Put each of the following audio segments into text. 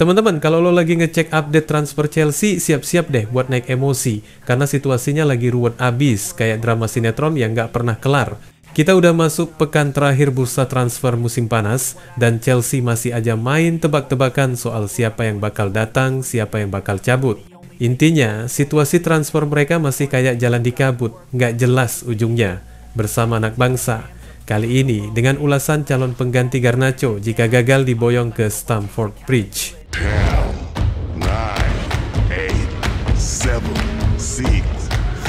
Teman-teman, kalau lo lagi ngecek update transfer Chelsea, siap-siap deh buat naik emosi. Karena situasinya lagi ruwet abis, kayak drama sinetron yang nggak pernah kelar. Kita udah masuk pekan terakhir bursa transfer musim panas, dan Chelsea masih aja main tebak-tebakan soal siapa yang bakal datang, siapa yang bakal cabut. Intinya, situasi transfer mereka masih kayak jalan di kabut, nggak jelas ujungnya. Bersama anak bangsa. Kali ini dengan ulasan calon pengganti Garnacho jika gagal diboyong ke Stamford Bridge. 10, 9, 8, 7, 6, 5,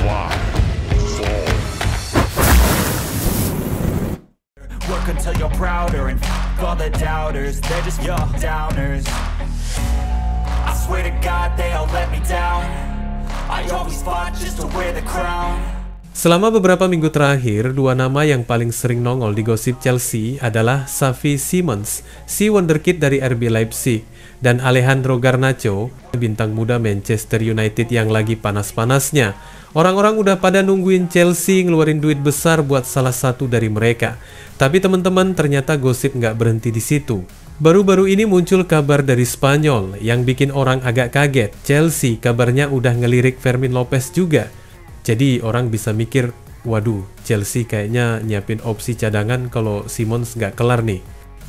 4. Work until you're prouder and all the doubters, they're just your downers. I swear to God they all let me down. I always fought just to wear the crown. Selama beberapa minggu terakhir, dua nama yang paling sering nongol di gosip Chelsea adalah Xavi Simons, si wonderkid dari RB Leipzig, dan Alejandro Garnacho, bintang muda Manchester United yang lagi panas-panasnya. Orang-orang udah pada nungguin Chelsea ngeluarin duit besar buat salah satu dari mereka. Tapi teman-teman, ternyata gosip nggak berhenti di situ. Baru-baru ini muncul kabar dari Spanyol yang bikin orang agak kaget. Chelsea kabarnya udah ngelirik Fermin Lopez juga. Jadi orang bisa mikir, waduh, Chelsea kayaknya nyiapin opsi cadangan kalau Simons nggak kelar nih.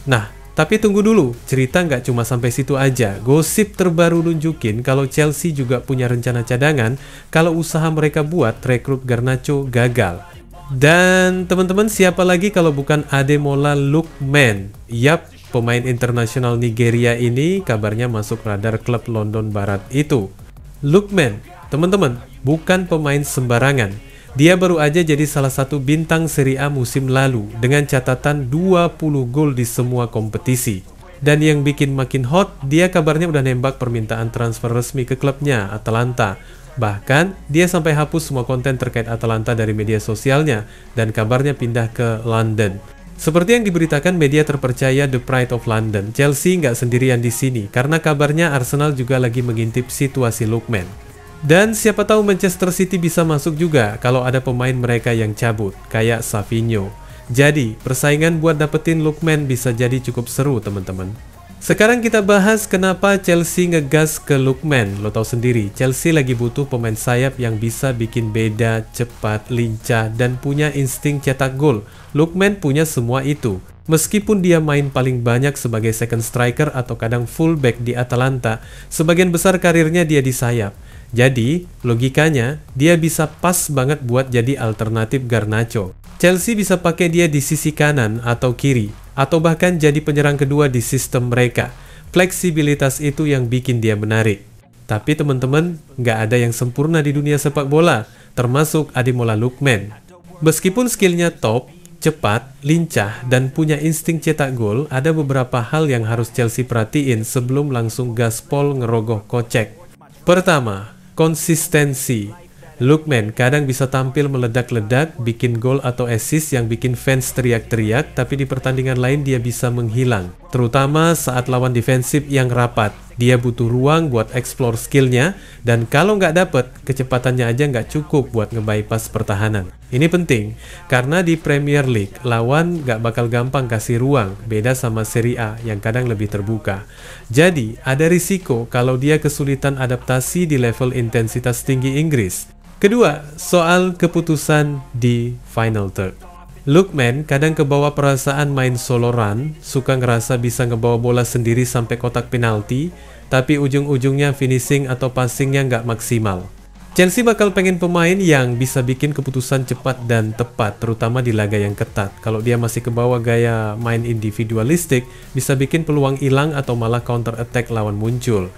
Nah, tapi tunggu dulu, cerita nggak cuma sampai situ aja. Gosip terbaru nunjukin kalau Chelsea juga punya rencana cadangan kalau usaha mereka buat rekrut Garnacho gagal. Dan teman-teman, siapa lagi kalau bukan Ademola Lookman? Yap, pemain internasional Nigeria ini kabarnya masuk radar klub London Barat itu. Lookman, teman-teman, bukan pemain sembarangan. Dia baru aja jadi salah satu bintang Serie A musim lalu dengan catatan 20 gol di semua kompetisi. Dan yang bikin makin hot, dia kabarnya udah nembak permintaan transfer resmi ke klubnya, Atalanta. Bahkan, dia sampai hapus semua konten terkait Atalanta dari media sosialnya dan kabarnya pindah ke London. Seperti yang diberitakan media terpercaya The Pride of London, Chelsea nggak sendirian di sini karena kabarnya Arsenal juga lagi mengintip situasi Lookman. Dan siapa tahu Manchester City bisa masuk juga kalau ada pemain mereka yang cabut, kayak Savinho. Jadi, persaingan buat dapetin Lookman bisa jadi cukup seru, teman-teman. Sekarang kita bahas kenapa Chelsea ngegas ke Lookman. Lo tau sendiri, Chelsea lagi butuh pemain sayap yang bisa bikin beda, cepat, lincah, dan punya insting cetak gol. Lookman punya semua itu. Meskipun dia main paling banyak sebagai second striker atau kadang fullback di Atalanta, sebagian besar karirnya dia di sayap. Jadi, logikanya, dia bisa pas banget buat jadi alternatif Garnacho. Chelsea bisa pakai dia di sisi kanan atau kiri, atau bahkan jadi penyerang kedua di sistem mereka. Fleksibilitas itu yang bikin dia menarik. Tapi teman-teman, nggak ada yang sempurna di dunia sepak bola, termasuk Ademola Lookman. Meskipun skillnya top, cepat, lincah, dan punya insting cetak gol, ada beberapa hal yang harus Chelsea perhatiin sebelum langsung gaspol ngerogoh kocek. Pertama, konsistensi. Lookman kadang bisa tampil meledak-ledak, bikin gol atau assist yang bikin fans teriak-teriak, tapi di pertandingan lain dia bisa menghilang. Terutama saat lawan defensif yang rapat. Dia butuh ruang buat explore skillnya, dan kalau nggak dapet, kecepatannya aja nggak cukup buat nge-bypass pertahanan. Ini penting, karena di Premier League, lawan nggak bakal gampang kasih ruang, beda sama Serie A yang kadang lebih terbuka. Jadi, ada risiko kalau dia kesulitan adaptasi di level intensitas tinggi Inggris. Kedua, soal keputusan di final third. Lookman kadang kebawa perasaan main solo run, suka ngerasa bisa ngebawa bola sendiri sampai kotak penalti, tapi ujung-ujungnya finishing atau passingnya nggak maksimal. Chelsea bakal pengen pemain yang bisa bikin keputusan cepat dan tepat, terutama di laga yang ketat. Kalau dia masih kebawa gaya main individualistik, bisa bikin peluang hilang atau malah counter attack lawan muncul.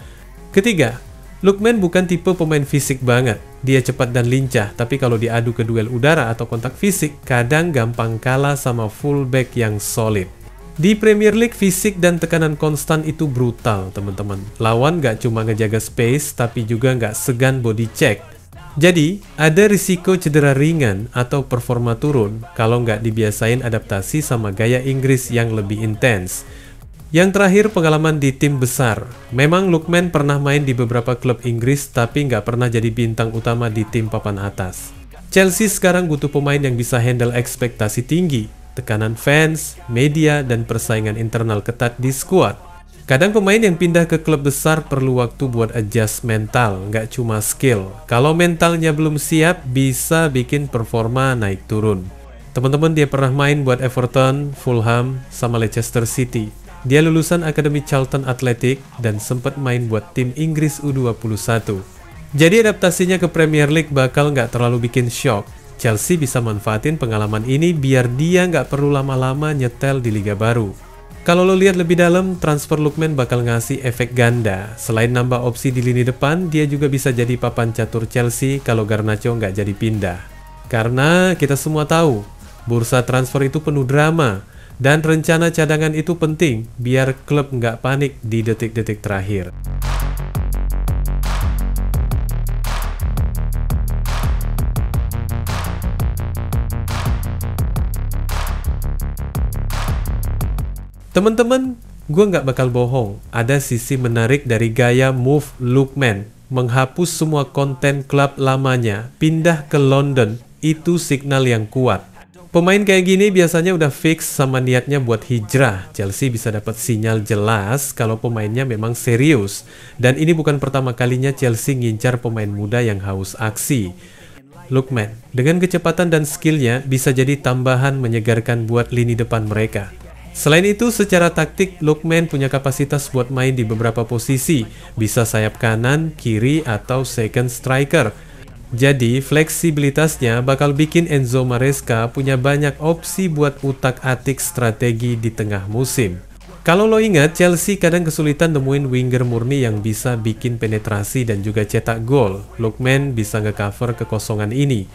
Ketiga, Lookman bukan tipe pemain fisik banget. Dia cepat dan lincah, tapi kalau diadu ke duel udara atau kontak fisik, kadang gampang kalah sama fullback yang solid. Di Premier League, fisik dan tekanan konstan itu brutal, teman-teman. Lawan gak cuma ngejaga space, tapi juga gak segan body check. Jadi, ada risiko cedera ringan atau performa turun kalau nggak dibiasain adaptasi sama gaya Inggris yang lebih intens. Yang terakhir, pengalaman di tim besar. Memang Lookman pernah main di beberapa klub Inggris, tapi nggak pernah jadi bintang utama di tim papan atas. Chelsea sekarang butuh pemain yang bisa handle ekspektasi tinggi, tekanan fans, media, dan persaingan internal ketat di skuad. Kadang pemain yang pindah ke klub besar perlu waktu buat adjust mental, nggak cuma skill. Kalau mentalnya belum siap, bisa bikin performa naik turun. Teman-teman, dia pernah main buat Everton, Fulham, sama Leicester City. Dia lulusan Akademi Charlton Athletic dan sempat main buat tim Inggris U21. Jadi adaptasinya ke Premier League bakal nggak terlalu bikin shock. Chelsea bisa manfaatin pengalaman ini biar dia nggak perlu lama-lama nyetel di liga baru. Kalau lo lihat lebih dalam, transfer Lookman bakal ngasih efek ganda. Selain nambah opsi di lini depan, dia juga bisa jadi papan catur Chelsea kalau Garnacho nggak jadi pindah. Karena kita semua tahu, bursa transfer itu penuh drama, dan rencana cadangan itu penting biar klub nggak panik di detik-detik terakhir. Teman-teman, gue nggak bakal bohong, ada sisi menarik dari gaya move Lookman, menghapus semua konten klub lamanya, pindah ke London, itu signal yang kuat. Pemain kayak gini biasanya udah fix sama niatnya buat hijrah. Chelsea bisa dapat sinyal jelas kalau pemainnya memang serius. Dan ini bukan pertama kalinya Chelsea ngincar pemain muda yang haus aksi. Lookman, dengan kecepatan dan skillnya bisa jadi tambahan menyegarkan buat lini depan mereka. Selain itu, secara taktik, Lookman punya kapasitas buat main di beberapa posisi, bisa sayap kanan, kiri, atau second striker. Jadi, fleksibilitasnya bakal bikin Enzo Maresca punya banyak opsi buat utak-atik strategi di tengah musim. Kalau lo ingat, Chelsea kadang kesulitan nemuin winger murni yang bisa bikin penetrasi dan juga cetak gol. Lookman bisa nge-cover kekosongan ini.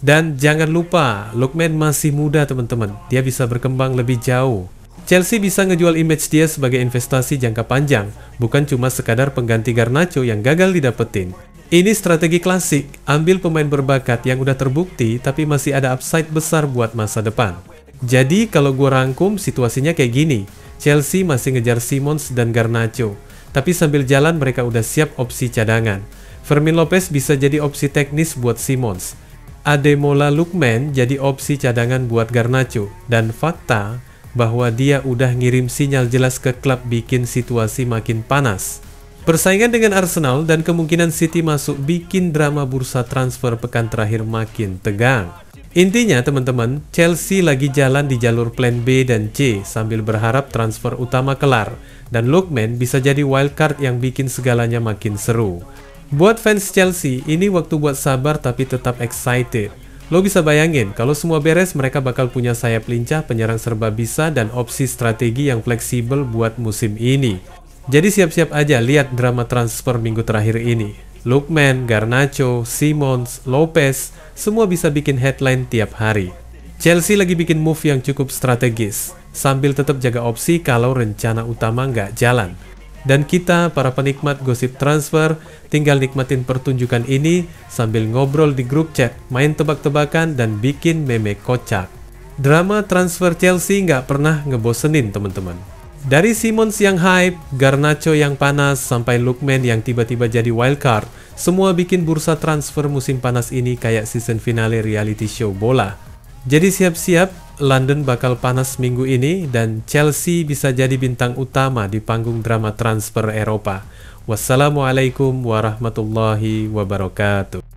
Dan jangan lupa, Lookman masih muda teman-teman, dia bisa berkembang lebih jauh. Chelsea bisa ngejual image dia sebagai investasi jangka panjang, bukan cuma sekadar pengganti Garnacho yang gagal didapetin. Ini strategi klasik, ambil pemain berbakat yang udah terbukti tapi masih ada upside besar buat masa depan. Jadi kalau gue rangkum, situasinya kayak gini, Chelsea masih ngejar Simons dan Garnacho, tapi sambil jalan mereka udah siap opsi cadangan. Fermin Lopez bisa jadi opsi teknis buat Simons. Ademola Lookman jadi opsi cadangan buat Garnacho, dan fakta bahwa dia udah ngirim sinyal jelas ke klub bikin situasi makin panas. Persaingan dengan Arsenal dan kemungkinan City masuk bikin drama bursa transfer pekan terakhir makin tegang. Intinya teman-teman, Chelsea lagi jalan di jalur plan B dan C sambil berharap transfer utama kelar, dan Lookman bisa jadi wildcard yang bikin segalanya makin seru. Buat fans Chelsea, ini waktu buat sabar tapi tetap excited. Lo bisa bayangin, kalau semua beres mereka bakal punya sayap lincah, penyerang serba bisa, dan opsi strategi yang fleksibel buat musim ini. Jadi siap-siap aja lihat drama transfer minggu terakhir ini. Lookman, Garnacho, Simons, Lopez, semua bisa bikin headline tiap hari. Chelsea lagi bikin move yang cukup strategis, sambil tetap jaga opsi kalau rencana utama nggak jalan. Dan kita, para penikmat gosip transfer, tinggal nikmatin pertunjukan ini sambil ngobrol di grup chat, main tebak-tebakan, dan bikin meme kocak. Drama transfer Chelsea nggak pernah ngebosenin teman-teman. Dari Simons yang hype, Garnacho yang panas, sampai Lookman yang tiba-tiba jadi wildcard, semua bikin bursa transfer musim panas ini kayak season finale reality show bola. Jadi siap-siap, London bakal panas minggu ini dan Chelsea bisa jadi bintang utama di panggung drama transfer Eropa. Wassalamualaikum warahmatullahi wabarakatuh.